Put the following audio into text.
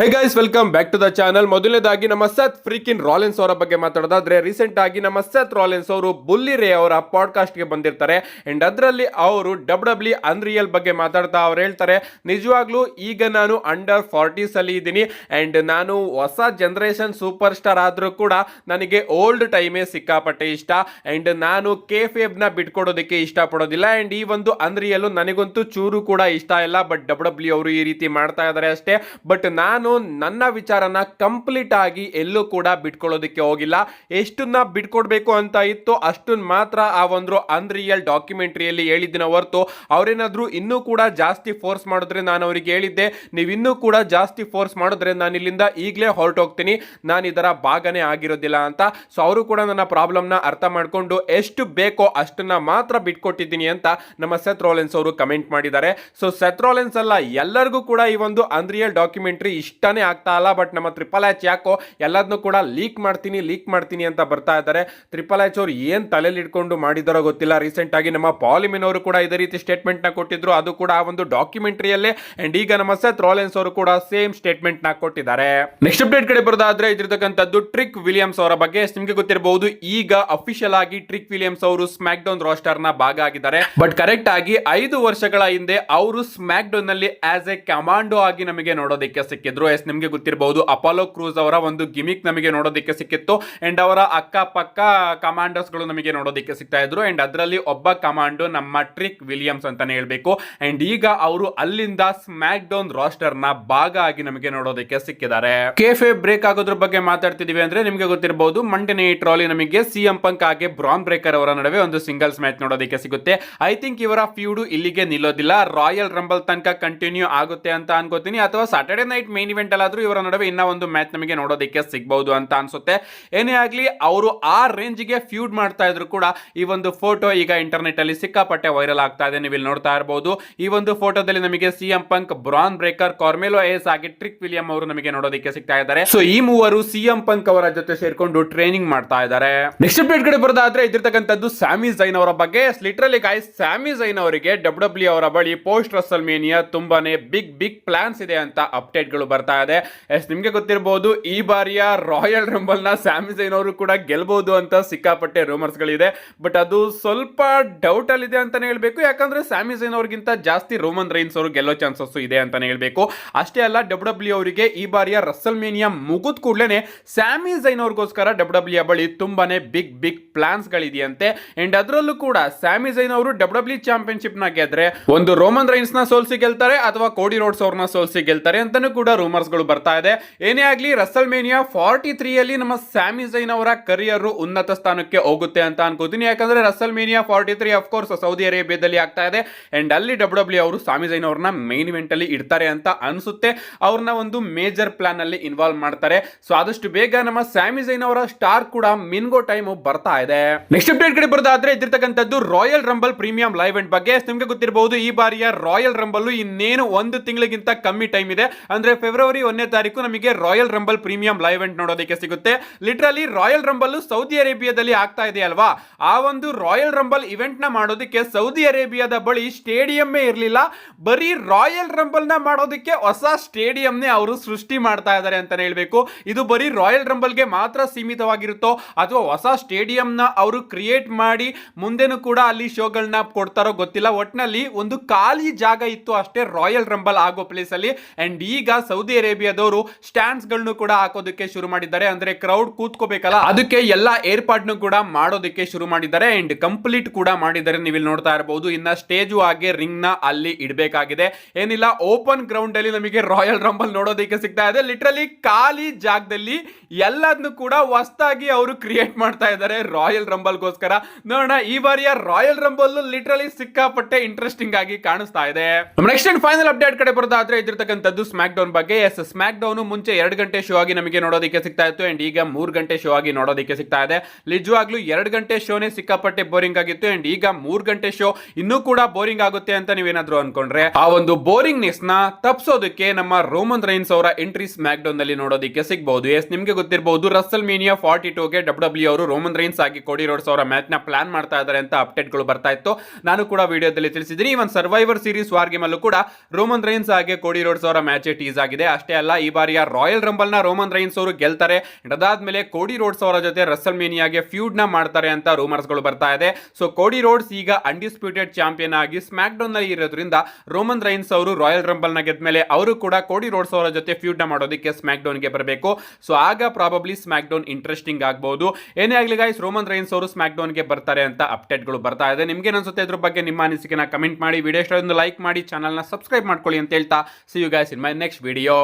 Hey guys, welcome back to the channel. ಮೊದಲನೇದಾಗಿ ನಮ್ಮ Seth freaking Rollins ಅವರ ಬಗ್ಗೆ ಮಾತಾಡೋದಾದ್ರೆ, ರೀಸೆಂಟ್ ಆಗಿ ನಮ್ಮ ಸೆತ್ ರಾಲೆನ್ಸ್ ಅವರು ಬುಲ್ಲಿ ರೇ ಅವರ ಪಾಡ್ಕಾಸ್ಟ್ ಗೆ ಬಂದಿರ್ತಾರೆ. ಅಂಡ್ ಅದರಲ್ಲಿ ಅವರು ಡಬ್ಲ್ಯೂ ಅನ್ರಿಯಲ್ ಬಗ್ಗೆ ಮಾತಾಡ್ತಾ ಅವ್ರು ಹೇಳ್ತಾರೆ, ನಿಜವಾಗ್ಲೂ ಈಗ ನಾನು ಅಂಡರ್ 40s ಅಲ್ಲಿ ಇದ್ದೀನಿ ಅಂಡ್ ನಾನು ಹೊಸ ಜನರೇಷನ್ ಸೂಪರ್ ಸ್ಟಾರ್ ಆದ್ರೂ ಕೂಡ ನನಗೆ ಓಲ್ಡ್ ಟೈಮೇ ಸಿಕ್ಕಾಪಟ್ಟೆ ಇಷ್ಟ ಅಂಡ್ ನಾನು ಕೇಫೇಬ್ ನ ಬಿಟ್ಕೊಡೋದಕ್ಕೆ ಇಷ್ಟಪಡೋದಿಲ್ಲ ಅಂಡ್ ಈ ಒಂದು ಅನ್ರಿಯಲ್ ನನಗಂತೂ ಚೂರು ಕೂಡ ಇಷ್ಟ ಇಲ್ಲ. ಬಟ್ ಡಬ್ಲ್ಯೂ ಅವರು ಈ ರೀತಿ ಮಾಡ್ತಾ ಇದ್ದಾರೆ ಅಷ್ಟೇ. ಬಟ್ ನಾನು ನನ್ನ ವಿಚಾರನ ಕಂಪ್ಲೀಟ್ ಆಗಿ ಎಲ್ಲೂ ಕೂಡ ಬಿಟ್ಕೊಳ್ಳೋದಕ್ಕೆ ಹೋಗಿಲ್ಲ. ಎಷ್ಟನ್ನ ಬಿಟ್ಕೊಡ್ಬೇಕು ಅಂತ ಇತ್ತು ಅಷ್ಟನ್ನ ಮಾತ್ರ ಆ ಒಂದು ಅನ್ರಿಯಲ್ ಡಾಕ್ಯುಮೆಂಟ್ರಿಯಲ್ಲಿ ಹೇಳಿದ್ದಿನ ಹೊರತು ಅವ್ರೇನಾದ್ರೂ ಇನ್ನೂ ಕೂಡ ಜಾಸ್ತಿ ಫೋರ್ಸ್ ಮಾಡಿದ್ರೆ ನಾನು ಅವ್ರಿಗೆ ಹೇಳಿದ್ದೆ, ನೀವು ಇನ್ನೂ ಕೂಡ ಜಾಸ್ತಿ ಫೋರ್ಸ್ ಮಾಡಿದ್ರೆ ನಾನು ಇಲ್ಲಿಂದ ಈಗಲೇ ಹೊರಟೋಗ್ತೀನಿ, ನಾನು ಇದರ ಭಾಗನೇ ಆಗಿರೋದಿಲ್ಲ ಅಂತ. ಸೊ ಅವರು ಕೂಡ ನನ್ನ ಪ್ರಾಬ್ಲಮ್ನ ಅರ್ಥ ಮಾಡ್ಕೊಂಡು ಎಷ್ಟು ಬೇಕೋ ಅಷ್ಟನ್ನ ಮಾತ್ರ ಬಿಟ್ಕೊಟ್ಟಿದ್ದೀನಿ ಅಂತ ನಮ್ಮ ಸೆತ್ ರಾಲೆನ್ಸ್ ಅವರು ಕಮೆಂಟ್ ಮಾಡಿದ್ದಾರೆ. ಸೊ ಸೆತ್ ರಾಲೆನ್ಸ್ ಅಲ್ಲ, ಎಲ್ಲರಿಗೂ ಕೂಡ ಈ ಒಂದು ಅನ್ರಿಯಲ್ ಡಾಕ್ಯುಮೆಂಟ್ರಿ ಇಷ್ಟನೇ ಆಗ್ತಾ ಇಲ್ಲ. ಬಟ್ ನಮ್ಮ ಟ್ರಿಪಲ್ ಎಚ್ ಯಾಕೋ ಎಲ್ಲದನ್ನು ಕೂಡ ಲೀಕ್ ಮಾಡ್ತೀನಿ ಅಂತ ಬರ್ತಾ ಇದ್ದಾರೆ. ಟ್ರಿಪಲ್ ಎಚ್ ಅವರು ಏನ್ ತಲೆಯಲ್ಲಿ ಇಟ್ಕೊಂಡು ಮಾಡಿದಾರೋ ಗೊತ್ತಿಲ್ಲ. ರೀಸೆಂಟ್ ಆಗಿ ನಮ್ಮ ಪಾಲಿಮಿನ್ ಅವರು ಕೂಡ ಇದೇ ರೀತಿ ಸ್ಟೇಟ್ಮೆಂಟ್ ನ ಕೊಟ್ಟಿದ್ರು, ಅದು ಕೂಡ ಆ ಒಂದು ಡಾಕ್ಯುಮೆಂಟ್ರಿಯಲ್ಲೇ. ಅಂಡ್ ಈಗ ನಮ್ಮ ಸೆತ್ ರಾಲೆನ್ಸ್ ಅವರು ಕೂಡ ಸೇಮ್ ಸ್ಟೇಟ್ಮೆಂಟ್ ನ ಕೊಟ್ಟಿದ್ದಾರೆ. ನೆಕ್ಸ್ಟ್ ಅಪ್ಡೇಟ್ ಕಡೆ ಬರೋದಾದ್ರೆ ಇದಿರ್ತಕ್ಕಂಥದ್ದು ಟ್ರಿಕ್ ವಿಲಿಯಮ್ಸ್ ಅವರ ಬಗ್ಗೆ. ನಿಮಗೆ ಗೊತ್ತಿರಬಹುದು, ಈಗ ಅಫಿಷಿಯಲ್ ಆಗಿ ಟ್ರಿಕ್ ವಿಲಿಯಮ್ಸ್ ಅವರು ಸ್ಮ್ಯಾಕ್ ಡೌನ್ ರಾಸ್ಟರ್ ನ ಭಾಗ ಆಗಿದ್ದಾರೆ. ಬಟ್ ಕರೆಕ್ಟ್ ಆಗಿ 5 ವರ್ಷಗಳ ಹಿಂದೆ ಅವರು ಸ್ಮ್ಯಾಕ್ ಡೌನ್ ನಲ್ಲಿ ಆಸ್ ಎ ಕಮಾಂಡೋ ಆಗಿ ನಮಗೆ ನೋಡೋದಕ್ಕೆ ಸಿಕ್ಕಿದ್ರು. ನಿಮಗೆ ಗೊತ್ತಿರಬಹುದು, ಅಪೋಲೋ ಕ್ರೂಸ್ ಅವರ ಒಂದು ಗಿಮಿಕ್ ನಮಗೆ ನೋಡೋದಕ್ಕೆ ಸಿಕ್ಕಿತ್ತು ಅಂಡ್ ಅವರ ಅಕ್ಕಪಕ್ಕ ಕಮಾಂಡರ್ಸ್ ಗಳು ನಮಗೆ ನೋಡೋದಕ್ಕೆ ಸಿಗ್ತಾ ಇದ್ರು. ಅಂಡ್ ಅದರಲ್ಲಿ ಒಬ್ಬ ಕಮಾಂಡೋ ನಮ್ಮ ಟ್ರಿಕ್ ವಿಲಿಯಮ್ಸ್ ಅಂತಾನೆ ಹೇಳ್ಬೇಕು. ಅಂಡ್ ಈಗ ಅವರು ಅಲ್ಲಿಂದ ಸ್ಮ್ಯಾಕ್ ಡೌನ್ ರಾಸ್ಟರ್ ನ ಭಾಗ ಆಗಿ ನಮಗೆ ನೋಡೋದಕ್ಕೆ ಸಿಕ್ಕಿದ್ದಾರೆ. ಕೆಫೆ ಬ್ರೇಕ್ ಆಗೋದ್ರ ಬಗ್ಗೆ ಮಾತಾಡ್ತಿದೀವಿ ಅಂದ್ರೆ ನಿಮಗೆ ಗೊತ್ತಿರಬಹುದು, ಮಂಡೇ ನೈಟ್ ರಾಲಿ ನಮಗೆ ಸಿಎಂ ಪಂಕ್ ಹಾಗೆ ಬ್ರಾನ್ ಬ್ರೇಕರ್ ಅವರ ನಡುವೆ ಒಂದು ಸಿಂಗಲ್ಸ್ ಮ್ಯಾಚ್ ನೋಡೋದಕ್ಕೆ ಸಿಗುತ್ತೆ. ಐ ಥಿಂಕ್ ಇವರ ಫ್ಯೂಡ್ ಇಲ್ಲಿಗೆ ನಿಲ್ಲೋದಿಲ್ಲ, ರಾಯಲ್ ರಂಬಲ್ ತನಕ ಕಂಟಿನ್ಯೂ ಆಗುತ್ತೆ ಅಂತ ಅನ್ಕೋತೀನಿ, ಅಥವಾ ಸ್ಯಾಟರ್ಡೆ ನೈಟ್ ಮೇನ್ ಇವೆಂಟ್ ಅಲ್ಲಾದ್ರೂ ಇವರ ನಡುವೆ ಇನ್ನ ಒಂದು ಮ್ಯಾಚ್ ನಮಗೆ ನೋಡೋದಕ್ಕೆ ಸಿಗಬಹುದು ಅಂತ ಅನ್ಸುತ್ತೆ. ಏನೇ ಆಗ್ಲಿ, ಅವರು ಆ ರೇಂಜ್ ಗೆ ಫ್ಯೂಡ್ ಮಾಡ್ತಾ ಇದ್ರು ಕೂಡ ಈ ಒಂದು ಫೋಟೋ ಈಗ ಇಂಟರ್ನೆಟ್ ಅಲ್ಲಿ ಸಿಕ್ಕಾಪಟ್ಟೆ ವೈರಲ್ ಆಗ್ತಾ ಇದೆ. ನೀವು ಇಲ್ಲಿ ನೋಡ್ತಾ ಇರಬಹುದು, ಈ ಒಂದು ಫೋಟೋದಲ್ಲಿ ನಮಗೆ ಸಿಎಂ ಪಂಕ್, ಬ್ರಾನ್ ಬ್ರೇಕರ್, ಕಾರ್ಮೆಲೋ ಏಸ್ ಹಾಗೆ ಟ್ರಿಕ್ ವಿಲಿಯಂ ಅವರು ನಮಗೆ ನೋಡೋದಕ್ಕೆ ಸಿಗ್ತಾ ಇದ್ದಾರೆ. ಸೊ ಈ ಮೂವರು ಸಿಎಂ ಪಂಕ್ ಅವರ ಜೊತೆ ಸೇರ್ಕೊಂಡು ಟ್ರೈನಿಂಗ್ ಮಾಡ್ತಾ ಇದ್ದಾರೆ. ನೆಕ್ಸ್ಟ್ ಅಪ್ಡೇಟ್ ಕಡೆ ಬರೋದಾದ್ರೆ ಇದಿರ್ತಕ್ಕಂಥದ್ದು ಸ್ಯಾಮಿ ಝೈನ್ ಅವರ ಬಗ್ಗೆ. ಲಿಟರಲಿ ಗಾಯ್ಸ್, ಸ್ಯಾಮಿ ಝೈನ್ ಅವರಿಗೆ ಡಬ್ಲ್ಯೂ ಅವರ ಬಳಿ ಪೋಸ್ಟ್ ರಸಲ್ಮೇನಿಯಾ ತುಂಬಾನೇ ಬಿಗ್ ಪ್ಲಾನ್ಸ್ ಇದೆ ಅಂತ ಅಪ್ಡೇಟ್ ಗಳು ಬರ್ತಾ ಇದೆ. ನಿಮ್ಗೆ ಗೊತ್ತಿರಬಹುದು, ಈ ಬಾರಿಯ ರಾಯಲ್ ರಂಬಲ್ ನ ಸ್ಯಾಮಿ ಝೈನ್ ಅವರು ಕೂಡ ಗೆಲ್ಬಹುದು ಅಂತ ಸಿಕ್ಕಾಪಟ್ಟೆ ರೂಮರ್ಸ್ ಗಳಿದೆ. ಬಟ್ ಅದು ಸ್ವಲ್ಪ ಡೌಟ್ ಅಲ್ಲಿ ಇದೆ ಅಂತಾನೆ ಹೇಳ್ಬೇಕು, ಯಾಕಂದ್ರೆ ಸ್ಯಾಮಿ ಝೈನ್ ಅವ್ರಿಗಿಂತ ಜಾಸ್ತಿ ರೋಮನ್ ರೈನ್ಸ್ ಅವರು ಗೆಲ್ಲೋ ಚಾನ್ಸಸ್ ಇದೆ ಅಂತಾನೆ ಹೇಳ್ಬೇಕು. ಅಷ್ಟೇ ಅಲ್ಲ, ಡಬ್ಲ್ಯೂ ಅವರಿಗೆ ಈ ಬಾರಿಯ ರಸಲ್ಮೇನಿಯಾ ಮುಗಿದ ಕೂಡಲೇ ಸ್ಯಾಮಿ ಝೈನ್ ಅವ್ರಿಗೋಸ್ಕರ ಡಬ್ಲ್ಯೂ ಬಳಿ ತುಂಬಾನೇ ಬಿಗ್ ಪ್ಲಾನ್ಸ್ ಗಳಿದೆಯಂತೆ. ಅಂಡ್ ಅದರಲ್ಲೂ ಕೂಡ ಸ್ಯಾಮಿ ಝೈನ್ ಅವರು ಡಬ್ಲ್ಯೂ ಚಾಂಪಿಯನ್ಶಿಪ್ ನ ಗೆದ್ರೆ ಒಂದು ರೋಮನ್ ರೈನ್ಸ್ ನ ಸೋಲ್ಸಿ ಗೆಲ್ತಾರೆ, ಅಥವಾ ಕೋಡಿ ರೋಡ್ಸ್ ಅವ್ರನ್ನ ಸೋಲ್ಸಿ ಗೆಲ್ತಾರೆ ಅಂತಾನೂ ಕೂಡ ರೂಮರ್ಸ್ ಗಳು ಬರ್ತಾ ಇದೆ. ಏನೇ ಆಗ್ಲಿ, ರಸಲ್ಮೇನಿಯಾ 43 ಅಲ್ಲಿ ನಮ್ಮ ಸ್ಯಾಮಿ ಝೈನ್ ಅವರ ಕರಿಯರ್ ಉನ್ನತ ಸ್ಥಾನಕ್ಕೆ ಹೋಗುತ್ತೆ ಅಂತ ಅನ್ಕೋತೀನಿ. ಯಾಕಂದ್ರೆ ರಸಲ್ಮೇನಿಯಾ 43 ಆಫ್ ಕೋರ್ಸ್ ಸೌದಿ ಅರೇಬಿಯಾದಲ್ಲಿ ಆಗ್ತಾ ಇದೆ ಅಂಡ್ ಅಲ್ಲಿ ಡಬ್ಲ್ಯೂ ಅವರು ಸ್ಯಾಮಿ ಝೈನ್ ಅವ್ರನ್ನ ಮೇನ್ ಇವೆಂಟ್ ಅಲ್ಲಿ ಇಡ್ತಾರೆ ಅಂತ ಅನ್ಸುತ್ತೆ. ಅವ್ರನ್ನ ಒಂದು ಮೇಜರ್ ಪ್ಲಾನ್ ಅಲ್ಲಿ ಇನ್ವಾಲ್ವ್ ಮಾಡ್ತಾರೆ. ಸೊ ಆದಷ್ಟು ಬೇಗ ನಮ್ಮ ಸ್ಯಾಮಿ ಝೈನ್ ಅವರ ಸ್ಟಾರ್ ಕೂಡ ಮಿನ್ಗೋ ಟೈಮ್ ಬರ್ತಾ ಇದೆ. ನೆಕ್ಸ್ಟ್ ಅಪ್ಡೇಟ್ ಕಡೆ ಬರೋದಾದ್ರೆ ಇದಿರ್ತಕ್ಕಂಥದ್ದು royal rumble premium live event ಬಗ್ಗೆ. ನಿಮ್ಗೆ ಗೊತ್ತಿರಬಹುದು, ಈ ಬಾರಿಯ ರಾಯಲ್ ರಂಬಲ್ ಇನ್ನೇನು 1 ತಿಂಗಳಿಗಿಂತ ಕಮ್ಮಿ ಟೈಮ್ ಇದೆ. ಅಂದ್ರೆ ಫೆಬ್ರವರಿ 1ನೇ ತಾರೀಕು ನಮಗೆ royal rumble premium live event ನೋಡೋದಕ್ಕೆ ಸಿಗುತ್ತೆ. ಲಿಟರಲಿ ರಾಯಲ್ ರಂಬಲ್ ಸೌದಿ ಅರೇಬಿಯಾದಲ್ಲಿ ಆಗ್ತಾ ಇದೆ ಅಲ್ವಾ, ಆ ಒಂದು ರಾಯಲ್ ರಂಬಲ್ ಇವೆಂಟ್ ನ ಮಾಡೋದಕ್ಕೆ ಸೌದಿ ಅರೇಬಿಯಾದ ಬಳಿ ಸ್ಟೇಡಿಯಂ ಇರಲಿಲ್ಲ. ಬರೀ ರಾಯಲ್ ರಂಬಲ್ ನ ಮಾಡೋದಕ್ಕೆ ಹೊಸ ಸ್ಟೇಡಿಯಂ ಅವರು ಸೃಷ್ಟಿ ಮಾಡ್ತಾ ಇದ್ದಾರೆ ಅಂತಾನೆ ಹೇಳ್ಬೇಕು. ಇದು ಬರೀ ರಾಯಲ್ ರಂಬಲ್ ಗೆ ಮಾತ್ರ ಸೀಮಿತವಾಗಿರುತ್ತೋ ಅಥವಾ ಹೊಸ ಸ್ಟೇಡಿಯಂ ನ ಅವರು ಕ್ರಿಯೇಟ್ ಮಾಡಿ ಮುಂದೆನೂ ಕೂಡ ಅಲ್ಲಿ ಶೋಗಳನ್ನ ಕೊಡ್ತಾರೋ ಗೊತ್ತಿಲ್ಲ. ಒಟ್ನಲ್ಲಿ ಒಂದು ಖಾಲಿ ಜಾಗ ಇತ್ತು ಅಷ್ಟೇ ರಾಯಲ್ ರಂಬಲ್ ಆಗೋ ಪ್ಲೇಸ್ ಅಲ್ಲಿ. ಅಂಡ್ ಈಗ ಸೌದಿ ಅರೇಬಿಯಾದವರು ಸ್ಟ್ಯಾಂಡ್ಸ್ ಗಳನ್ನು ಕೂಡ ಹಾಕೋದಕ್ಕೆ ಶುರು ಮಾಡಿದ್ದಾರೆ. ಅಂದ್ರೆ ಕ್ರೌಡ್ ಕೂತ್ಕೋಬೇಕಲ್ಲ, ಅದಕ್ಕೆ ಎಲ್ಲಾ ಏರ್ಪಾಡ್ನು ಕೂಡ ಮಾಡೋದಕ್ಕೆ ಶುರು ಮಾಡಿದ್ದಾರೆ ಅಂಡ್ ಕಂಪ್ಲೀಟ್ ಕೂಡ ಮಾಡಿದ್ದಾರೆ. ನೀವು ಇಲ್ಲಿ ನೋಡ್ತಾ ಇರಬಹುದು, ಇನ್ನ ಸ್ಟೇಜು ಹಾಗೆ ರಿಂಗ್ ನ ಅಲ್ಲಿ ಇಡಬೇಕಾಗಿದೆ. ಏನಿಲ್ಲ, ಓಪನ್ ಗ್ರೌಂಡ್ ಅಲ್ಲಿ ನಮಗೆ ರಾಯಲ್ ರಂಬಲ್ ನೋಡೋದಕ್ಕೆ ಸಿಗ್ತಾ ಇದೆ. ಲಿಟರಲಿ ಖಾಲಿ ಜಾಗದಲ್ಲಿ ಎಲ್ಲದನ್ನು ಕೂಡ ಹೊಸದಾಗಿ ಅವರು ಕ್ರಿಯೇಟ್ ಮಾಡ್ತಾ ಇದ್ದಾರೆ ರಾಯಲ್ ರಂಬಲ್ ಗೋಸ್ಕರ. ನೋಡೋಣ, ಈ ಬಾರಿಯ ರಾಯಲ್ ರಂಬಲ್ ಲಿಟರಲಿ ಸಿಕ್ಕಾಪಟ್ಟೆ ಇಂಟ್ರೆಸ್ಟಿಂಗ್ ಆಗಿ ಕಾಣಿಸ್ತಾ ಇದೆ. ನೆಕ್ಸ್ಟ್ ಅಂಡ್ ಫೈನಲ್ ಅಪ್ಡೇಟ್ ಕಡೆ ಬರೋದಾದ್ರೆ ಇದಿರ್ತಕ್ಕಂಥದ್ದು ಸ್ಮ್ಯಾಕ್ ಡೌನ್ ಬಗ್ಗೆ. ಸ್ಮ್ಯಾಕ್ ಡೌನ್ ಮುಂಚೆ 2 ಗಂಟೆ ಶೋ ಆಗಿ ನಮಗೆ ನೋಡೋದಕ್ಕೆ ಸಿಗ್ತಾ ಇತ್ತು ಅಂಡ್ ಈಗ 3 ಗಂಟೆ ಶೋ ಆಗಿ ನೋಡೋದಕ್ಕೆ ಸಿಗ್ತಾ ಇದೆ. ನಿಜವಾಗ್ಲೂ 2 ಗಂಟೆ ಶೋನೇ ಸಿಕ್ಕಾಪಟ್ಟೆ ಬೋರಿಂಗ್ ಆಗಿತ್ತು ಅಂಡ್ ಈಗ 3 ಗಂಟೆ ಶೋ ಇನ್ನೂ ಕೂಡ ಬೋರಿಂಗ್ ಆಗುತ್ತೆ ಅಂತ ನೀವೇನಾದ್ರೂ ಅನ್ಕೊಂಡ್ರೆ, ಆ ಒಂದು ಬೋರಿಂಗ್ನೆಸ್ ನ ತಪ್ಪಿಸೋದಕ್ಕೆ ನಮ್ಮ ರೋಮನ್ ರೈನ್ಸ್ ಅವರ ಎಂಟ್ರಿ ಸ್ಮ್ಯಾಕ್ ಡೌನ್ ನಲ್ಲಿ ನೋಡೋದಕ್ಕೆ ಸಿಗಬಹುದು. ನಿಮ್ಗೆ ಗೊತ್ತಿರಬಹುದು, ರಸಲ್ಮೇನಿಯಾ 42 ಗೆ ಡಬ್ಲ್ಯೂ ಅವರು ರೋಮನ್ ರೈನ್ಸ್ ಆಗಿ ಕೋಡಿ ರೋಡ್ಸ್ ಅವರ ಮ್ಯಾಚ್ ನ ಪ್ಲಾನ್ ಮಾಡ್ತಾ ಇದ್ದಾರೆ ಅಂತ ಅಪ್ಡೇಟ್ ಗಳು ಬರ್ತಾ ಇತ್ತು. ನಾನು ಕೂಡ ವಿಡಿಯೋದಲ್ಲಿ ತಿಳಿಸಿದ್ದೀನಿ. ಇವನ್ ಸರ್ವೈವರ್ ಸೀರೀಸ್ ವಾರ್ ಗೇಮ್ ಅಲ್ಲೂ ಕೂಡ ರೋಮನ್ ರೈನ್ಸ್ ಹಾಗೆ ಕೋಡಿ ರೋಡ್ಸ್ ಅವರ ಮ್ಯಾಚ್ ಟೀಸ್ ಆಗಿದೆ. ಅಷ್ಟೇ ಅಲ್ಲ ಈ ಬಾರಿಯ ರಾಯಲ್ ರಂಬಲ್ ನ ರೋಮನ್ ರೈನ್ಸ್ ಅವರು ಗೆಲ್ತಾರೆ. ಅದಾದ್ಮೇಲೆ ಕೋಡಿ ರೋಡ್ಸ್ ಅವರ ಜೊತೆ ರಸಲ್ ಮೇನಿಯಾಗೆ ಫ್ಯೂಡ್ ನ ಮಾಡ್ತಾರೆ ಅಂತ ರೂಮರ್ಸ್ ಗಳು ಬರ್ತಾ ಇದೆ. ಸೊ ಕೋಡಿ ರೋಡ್ಸ್ ಈಗ ಅನ್ಡಿಸ್ಪ್ಯೂಟೆಡ್ ಚಾಂಪಿಯನ್ ಆಗಿ ಸ್ಮ್ಯಾಕ್ ಡೌನ್ ನಲ್ಲಿ ಇರೋದ್ರಿಂದ ರೋಮನ್ ರೈನ್ಸ್ ಅವರು ರಾಯಲ್ ರಂಬಲ್ ನ ಗೆದ್ಮೇಲೆ ಅವರು ಕೂಡ ಕೋಡಿ ರೋಡ್ಸ್ ಅವರ ಜೊತೆ ಫ್ಯೂಡ್ ನ ಮಾಡೋದಕ್ಕೆ ಸ್ಮ್ಯಾಕ್ ಡೌನ್ ಗೆ ಬರಬೇಕು. ಸೊ ಆಗ ಪ್ರಾಬಬ್ಲಿ ಸ್ಮ್ಯಾಕ್ ಡೌನ್ ಇಂಟ್ರೆಸ್ಟಿಂಗ್ ಆಗಬಹುದು. ಏನೇ ಆಗಲಿ ಗೈಸ್, ರೋಮನ್ ರೈನ್ಸ್ ಅವರು ಸ್ಮ್ಯಾಕ್ ಡೌನ್ ಗೆ ಬರ್ತಾರೆ ಅಂತ ಅಪ್ಡೇಟ್ ಗಳು ಬರ್ತಾ ಇದೆ. ನಿಮ್ಗೆ ಅನ್ಸುತ್ತೆ ಇದ್ರ ಬಗ್ಗೆ ನಿಮ್ಮ ಅನಿಸಿಕೆನ ಕಮೆಂಟ್ ಮಾಡಿ, ವಿಡಿಯೋ ಇಷ್ಟ ಲೈಕ್ ಮಾಡಿ, ಚಾನಲ್ ನ ಸಬ್ಸ್ಕ್ರೈಬ್ ಮಾಡ್ಕೊಳ್ಳಿ ಅಂತ ಹೇಳ್ತಾ see you guys in my next video.